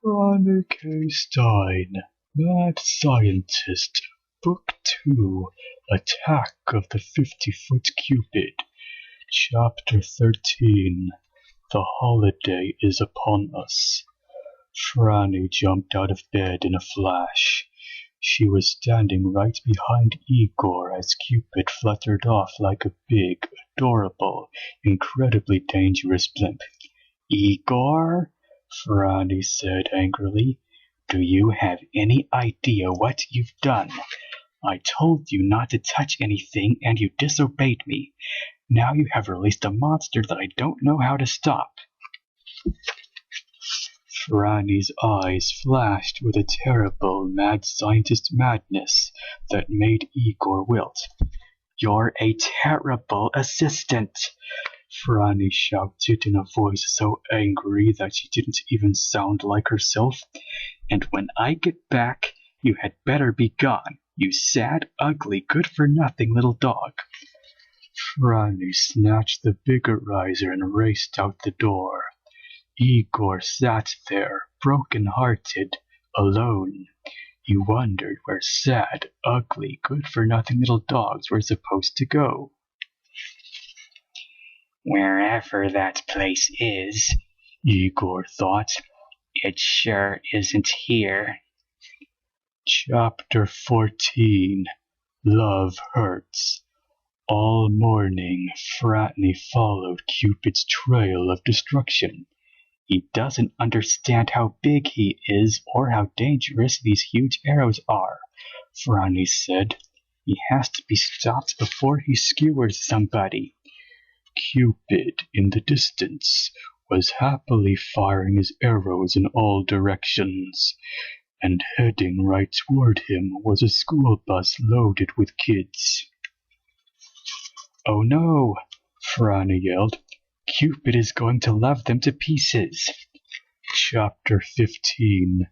Franny K. Stein, Mad Scientist, Book 2, Attack of the 50-Foot Cupid, Chapter 13. The holiday is upon us. Franny jumped out of bed in a flash. She was standing right behind Igor as Cupid fluttered off like a big, adorable, incredibly dangerous blimp. Igor? Franny said angrily. Do you have any idea what you've done? I told you not to touch anything and you disobeyed me. Now you have released a monster that I don't know how to stop. Franny's eyes flashed with a terrible mad scientist madness that made Igor wilt. You're a terrible assistant, Franny shouted in a voice so angry that she didn't even sound like herself. And when I get back, you had better be gone, you sad, ugly, good-for-nothing little dog. Franny snatched the bigger riser and raced out the door. Igor sat there, broken-hearted, alone. He wondered where sad, ugly, good-for-nothing little dogs were supposed to go. Wherever that place is, Igor thought, it sure isn't here. Chapter 14. Love Hurts. All morning, Franny followed Cupid's trail of destruction. He doesn't understand how big he is or how dangerous these huge arrows are, Franny said. He has to be stopped before he skewers somebody. Cupid, in the distance, was happily firing his arrows in all directions, and heading right toward him was a school bus loaded with kids. Oh no, Franny yelled. Cupid is going to love them to pieces. Chapter 15.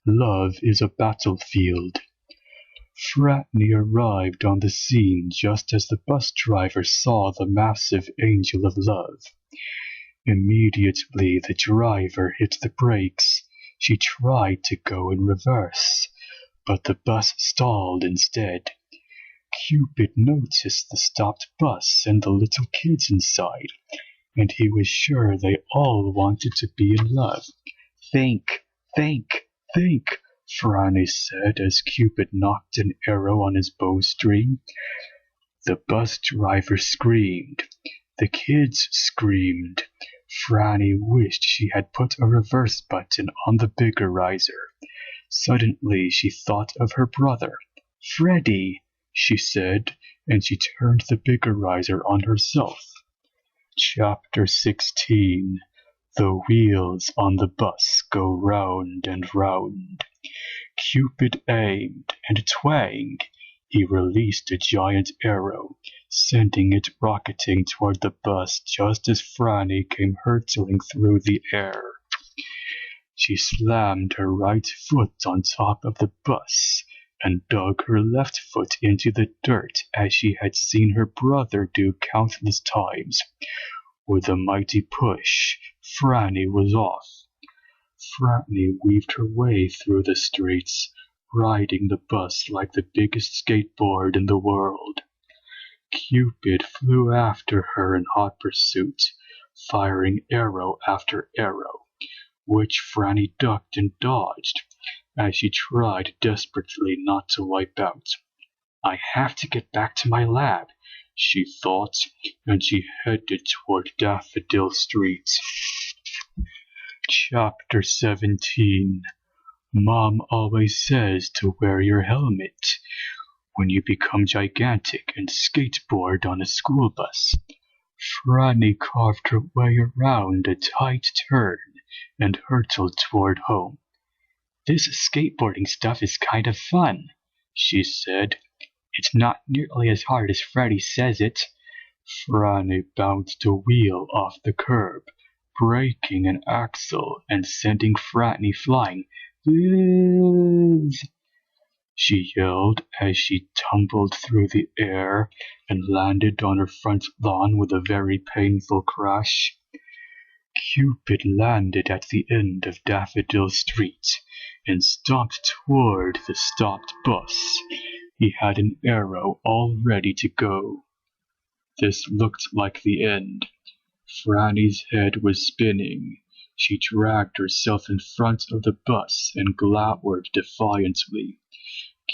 Love is a Battlefield. Franny arrived on the scene just as the bus driver saw the massive angel of love. Immediately the driver hit the brakes. She tried to go in reverse, but the bus stalled instead. Cupid noticed the stopped bus and the little kids inside, and he was sure they all wanted to be in love. Think, think, think, Franny said as Cupid knocked an arrow on his bowstring. The bus driver screamed. The kids screamed. Franny wished she had put a reverse button on the bigger riser. Suddenly she thought of her brother. Freddy, she said, and she turned the bigger riser on herself. Chapter 16. The wheels on the bus go round and round. Cupid aimed, and twang! He released a giant arrow, sending it rocketing toward the bus just as Franny came hurtling through the air. She slammed her right foot on top of the bus and dug her left foot into the dirt as she had seen her brother do countless times. With a mighty push, Franny was off. Franny weaved her way through the streets, riding the bus like the biggest skateboard in the world. Cupid flew after her in hot pursuit, firing arrow after arrow, which Franny ducked and dodged as she tried desperately not to wipe out. I have to get back to my lab, she thought, and she headed toward Daffodil Street. Chapter 17. Mom always says to wear your helmet when you become gigantic and skateboard on a school bus. Franny carved her way around a tight turn and hurtled toward home. This skateboarding stuff is kind of fun, she said. It's not nearly as hard as Freddy says it. Franny bounced a wheel off the curb, breaking an axle and sending Franny flying. Whiz! She yelled as she tumbled through the air and landed on her front lawn with a very painful crash. Cupid landed at the end of Daffodil Street and stomped toward the stopped bus. He had an arrow all ready to go. This looked like the end. Franny's head was spinning. She dragged herself in front of the bus and glowered defiantly.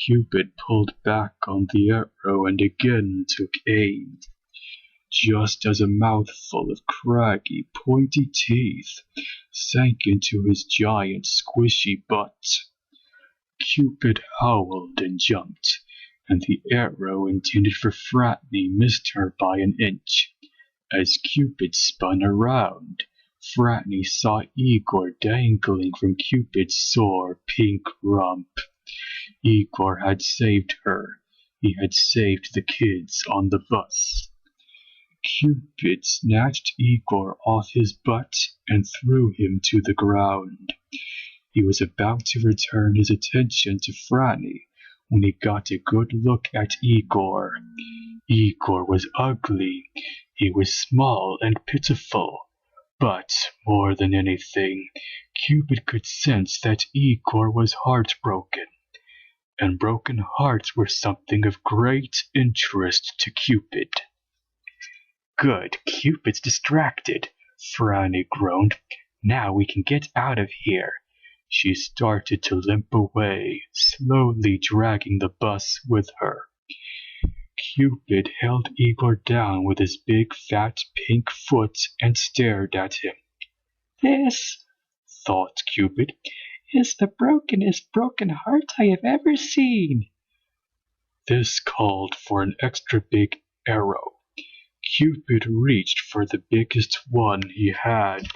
Cupid pulled back on the arrow and again took aim. Just as a mouthful of craggy, pointy teeth sank into his giant, squishy butt, Cupid howled and jumped, and the arrow intended for Franny missed her by an inch. As Cupid spun around, Franny saw Igor dangling from Cupid's sore pink rump. Igor had saved her. He had saved the kids on the bus. Cupid snatched Igor off his butt and threw him to the ground. He was about to return his attention to Franny when he got a good look at Igor. Igor was ugly. He was small and pitiful. But, more than anything, Cupid could sense that Igor was heartbroken. And broken hearts were something of great interest to Cupid. Good, Cupid's distracted, Franny groaned. Now we can get out of here. She started to limp away, slowly dragging the bus with her. Cupid held Igor down with his big fat pink foot and stared at him. This, thought Cupid, is the brokenest broken heart I have ever seen. This called for an extra big arrow. Cupid reached for the biggest one he had.